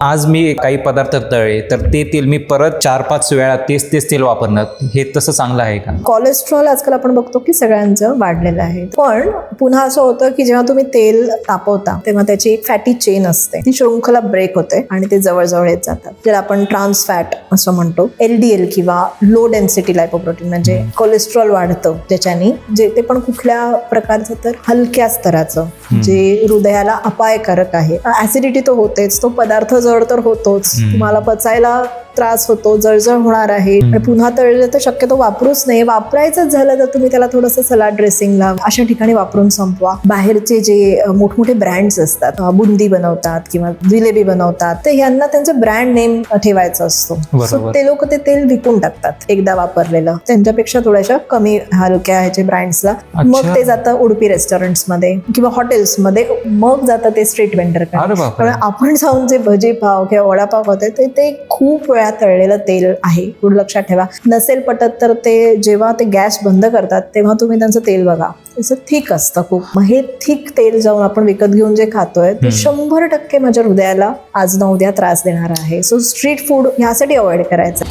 आज मी काही पदार्थ तळले तर ते तेल मी परत 4-5 वेळा तेच तेल वापरणं हे तसं चांगलं आहे का? कोलेस्ट्रॉल आजकाल आपण बघतो की सगळ्यांचं वाढलेलं आहे. पण पुन्हा असं होतं की जेव्हा तुम्ही तेल तापवता तेव्हा त्याची एक फॅटी चेन असते, ती शृंखला ब्रेक होते आणि ते जवळजवळ येत जातात, ज्याला आपण ट्रान्स फॅट असं म्हणतो. LDL किंवा लो डेन्सिटी लायपोप्रोटीन म्हणजे कोलेस्ट्रॉल वाढतं, ज्याच्याने जे ते पण कुठल्या प्रकारचं तर हलक्या स्तराचं, जे हृदयाला अपायकारक आहे. ऍसिडिटी तो होतेच, तो पदार्थ जड तर होतोच, तुम्हाला पचायला त्रास होतो, जळजळ होणार आहे. आणि पुन्हा तळलं तर शक्यतो वापरूच नाही. वापरायचंच झालं तर तुम्ही त्याला थोडंसं सलाड ड्रेसिंगला अशा ठिकाणी वापरून संपवा. बाहेरचे जे मोठमोठे ब्रँड्स असतात, बुंदी बनवतात किंवा जिलेबी बनवतात, तर ह्यांना त्यांचं ब्रँड नेम ठेवायचं असतो. सो ते लोक ते तेल विकून टाकतात एकदा वापरलेलं, त्यांच्यापेक्षा थोड्याशा कमी हलक्या ह्याचे ब्रँड्सला. मग ते जातं उडपी रेस्टॉरंट्समध्ये किंवा हॉटेल्समध्ये, मग जातं ते स्ट्रीट वेंडरकडे. आपण जाऊन जे भजी पाव किंवा वडापाव होते ते खूप वेळा तळलेलं तेल आहे, एवढं लक्षात ठेवा. नसेल पटत तर ते जेव्हा ते गॅस बंद करतात तेव्हा तुम्ही त्यांचं तेल बघा, त्याचं थिक असतं खूप. मग हे थिक तेल जाऊन आपण विकत घेऊन जे खातोय ते 100% माझ्या हृदयाला आज ना उद्या त्रास देणार आहे. सो स्ट्रीट फूड ह्यासाठी अवॉइड करायचं.